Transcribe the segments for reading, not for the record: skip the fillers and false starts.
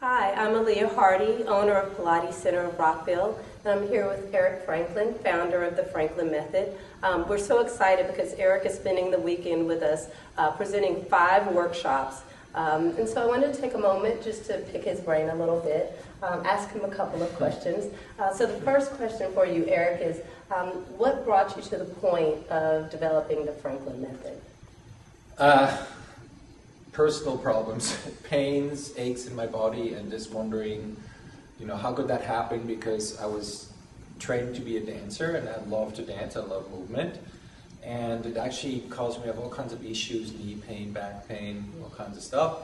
Hi, I'm Aaliyah Hardy, owner of Pilates Center of Rockville, and I'm here with Eric Franklin, founder of the Franklin Method. We're so excited because Eric is spending the weekend with us presenting 5 workshops. And so I wanted to take a moment just to pick his brain a little bit, ask him a couple of questions. So the first question for you, Eric, is what brought you to the point of developing the Franklin Method? Personal problems, pains, aches in my body, and just wondering, how could that happen? Because I was trained to be a dancer, and I love to dance, I love movement, and it actually caused me to have all kinds of issues, knee pain, back pain, all kinds of stuff.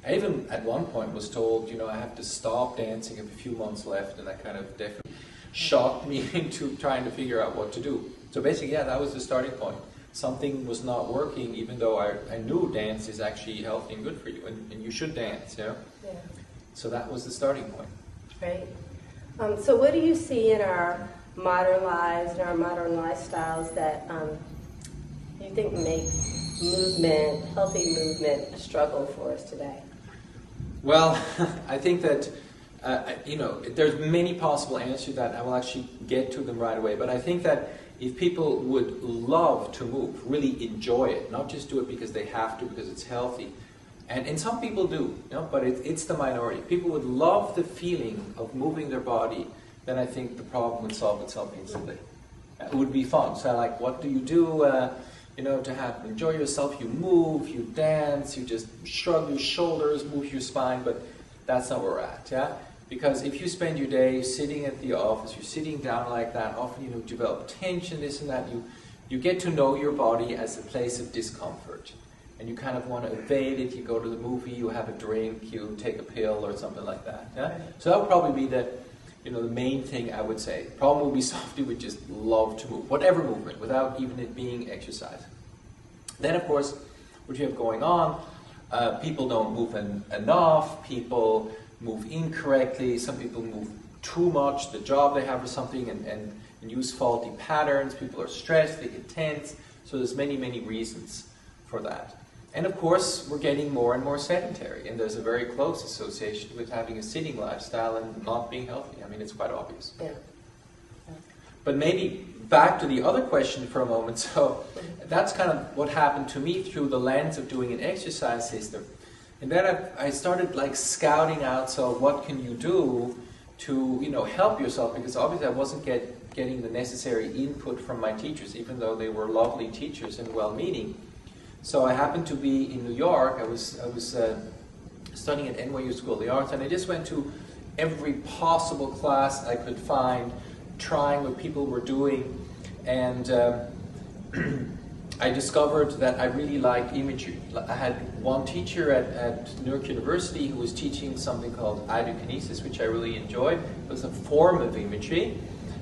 I even at one point was told, I have to stop dancing, I have a few months left, and that kind of definitely shocked me into trying to figure out what to do. So basically, yeah, that was the starting point. Something was not working, even though I knew dance is actually healthy and good for you, and you should dance, Yeah. So that was the starting point. Right. So what do you see in our modern lives and our modern lifestyles that you think makes movement, healthy movement, a struggle for us today? Well, I think that, there's many possible answers to that. I will actually get to them right away, but I think that if people would love to move, really enjoy it, not just do it because they have to, because it's healthy, and some people do, but it's the minority. If people would love the feeling of moving their body, then I think the problem would solve itself instantly. It would be fun. So like, what do you do, to enjoy yourself? You move, you dance, you just shrug your shoulders, move your spine, but that's not where we're at, yeah? Because if you spend your day sitting at the office, you're sitting down like that, often you develop tension, this and that, you get to know your body as a place of discomfort. And you kind of want to evade it, you go to the movie, you have a drink, you take a pill or something like that. Yeah? So that would probably be the main thing I would say. The problem would be somebody would just love to move, whatever movement, without even it being exercise. Then of course, what you have going on, people don't move enough, people move incorrectly, some people move too much, the job they have or something, and use faulty patterns, people are stressed, they get tense, so there's many, many reasons for that. And of course, we're getting more and more sedentary, and there's a very close association with having a sitting lifestyle and not being healthy. I mean, it's quite obvious. Yeah. But maybe back to the other question for a moment. So that's kind of what happened to me through the lens of doing an exercise system. And then I started scouting out, so what can you do to help yourself? Because obviously I wasn't getting the necessary input from my teachers, even though they were lovely teachers and well-meaning. So I happened to be in New York. I was studying at NYU School of the Arts, and I just went to every possible class I could find, trying what people were doing, and I discovered that I really liked imagery. I had one teacher at Newark University who was teaching something called ideokinesis, which I really enjoyed. It was a form of imagery.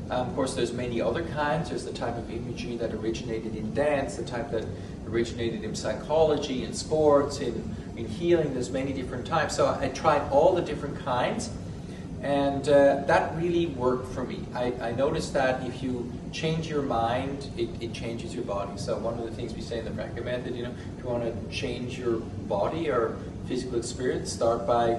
Of course, there's many other kinds. There's the type of imagery that originated in dance, the type that originated in psychology, in sports, in healing. There's many different types. So I tried all the different kinds, and that really worked for me. I noticed that if you change your mind, it changes your body. So one of the things we say in the Franklin Method, if you want to change your body or physical experience, start by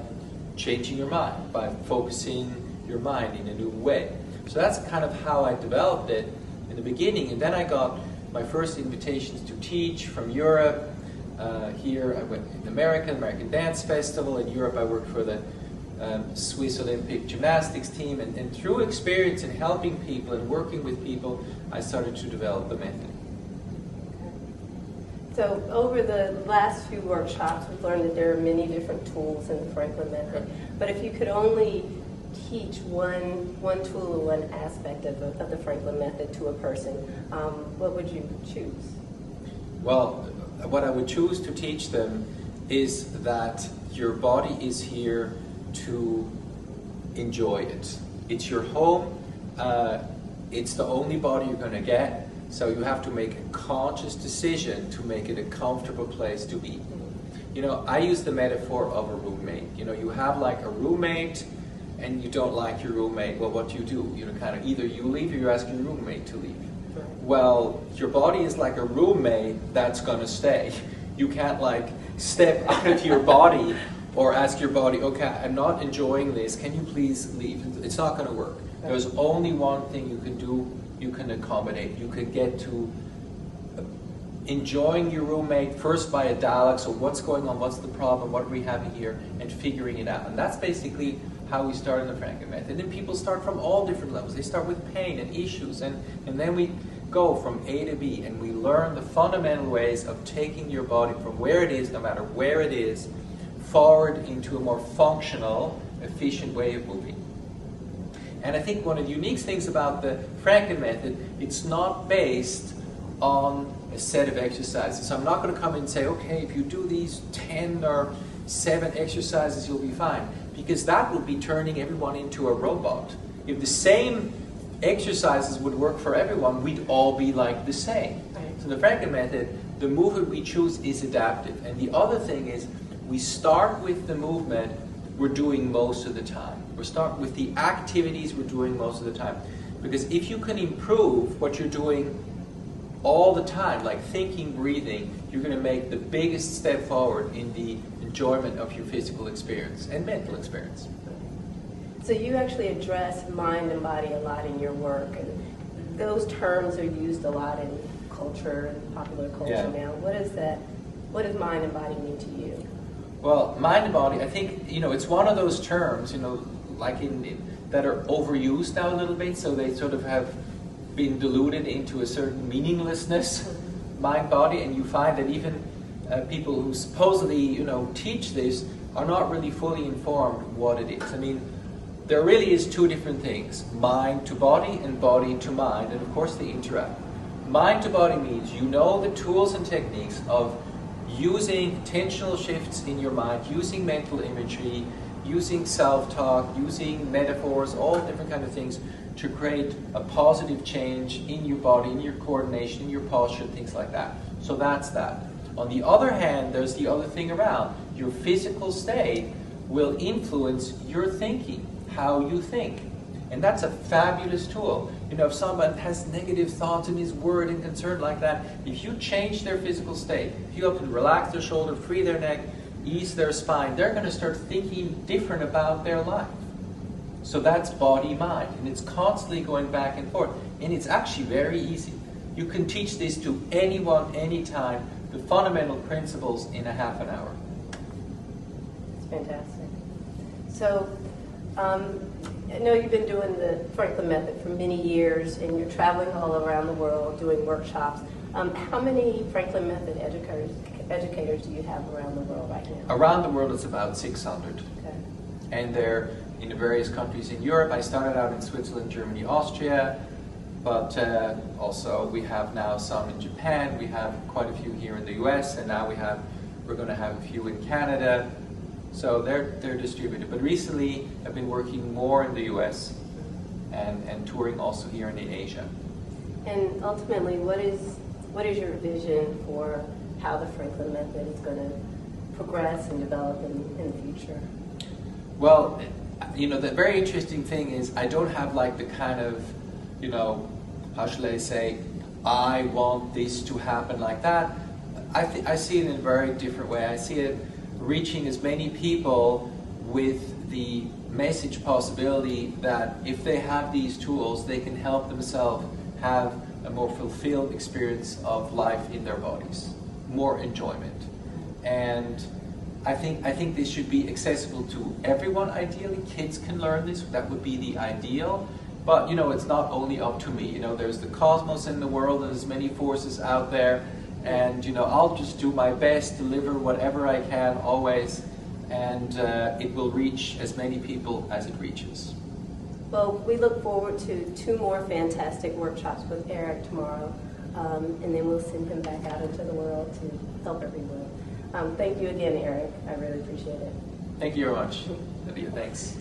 changing your mind, by focusing your mind in a new way. So that's kind of how I developed it in the beginning. And then I got my first invitations to teach from Europe. Here I went in America, American Dance Festival. In Europe I worked for the Swiss Olympic gymnastics team, and through experience in helping people and working with people, I started to develop the method. So over the last few workshops, we've learned that there are many different tools in the Franklin Method, but if you could only teach one tool or one aspect of the Franklin Method to a person, what would you choose? Well, what I would choose to teach them is that your body is here to enjoy it. It's your home, it's the only body you're going to get, so you have to make a conscious decision to make it a comfortable place to be. I use the metaphor of a roommate. You have like a roommate and you don't like your roommate. Well, what do? Kind of either you leave or you ask your roommate to leave. Well, your body is like a roommate that's going to stay. You can't step out of your body or ask your body, okay, I'm not enjoying this, can you please leave? It's not going to work. There's only one thing you can do, you can accommodate. You can get to enjoying your roommate first by a dialogue, so what's going on, what's the problem, what are we having here, and figuring it out. And that's basically how we start in the Franklin method. And people start from all different levels. They start with pain and issues, and then we go from A to B, and we learn the fundamental ways of taking your body from where it is, no matter where it is, forward into a more functional, efficient way of moving. And I think one of the unique things about the Franklin method, it's not based on a set of exercises. So I'm not going to come in and say, okay, if you do these 10 or 7 exercises, you'll be fine. Because that would be turning everyone into a robot. If the same exercises would work for everyone, we'd all be like the same. Right. So the Franklin method, the movement we choose is adaptive. And the other thing is, we start with the movement we're doing most of the time. We start with the activities we're doing most of the time. Because if you can improve what you're doing all the time, like thinking, breathing, you're going to make the biggest step forward in the enjoyment of your physical experience and mental experience. So you actually address mind and body a lot in your work, and those terms are used a lot in culture and popular culture now. What does mind and body mean to you? Well, mind and body, I think, it's one of those terms, like that are overused now a little bit, so they sort of have been diluted into a certain meaninglessness, mind, body, and you find that even people who supposedly, teach this are not really fully informed what it is. I mean, there really is 2 different things, mind to body and body to mind, and of course they interact. Mind to body means you know the tools and techniques of using intentional shifts in your mind, using mental imagery, using self-talk, using metaphors, all different kind of things to create a positive change in your body, in your coordination, in your posture, things like that. So that's that. On the other hand, there's the other thing around. Your physical state will influence your thinking, how you think. And that's a fabulous tool. If someone has negative thoughts and is worried and concerned like that, if you change their physical state, if you help them relax their shoulder, free their neck, ease their spine, they're going to start thinking different about their life. So that's body-mind, and it's constantly going back and forth. And it's actually very easy. You can teach this to anyone, anytime, the fundamental principles in a half an hour. It's fantastic. So, I know you've been doing the Franklin method for many years, and you're traveling all around the world doing workshops. How many Franklin method educators do you have around the world right now? Around the world, it's about 600. Okay. And they're in the various countries in Europe. I started out in Switzerland, Germany, Austria, but also we have now some in Japan. We have quite a few here in the US, and now we're going to have a few in Canada. So they're distributed. But recently, I've been working more in the US and touring also here in Asia. And ultimately, what is your vision for how the Franklin method is going to progress and develop in the future? Well, the very interesting thing is I don't have like the kind of, how shall I say, I want this to happen like that. I see it in a very different way. I see it reaching as many people with the message possibility that if they have these tools, they can help themselves have a more fulfilled experience of life in their bodies, more enjoyment. And I think this should be accessible to everyone ideally. Kids can learn this, that would be the ideal. But it's not only up to me. There's the cosmos in the world, and there's many forces out there. And I'll just do my best, deliver whatever I can always, and it will reach as many people as it reaches. Well, we look forward to 2 more fantastic workshops with Eric tomorrow, and then we'll send him back out into the world to help everyone. Thank you again, Eric. I really appreciate it. Thank you very much, Nadia. Thanks.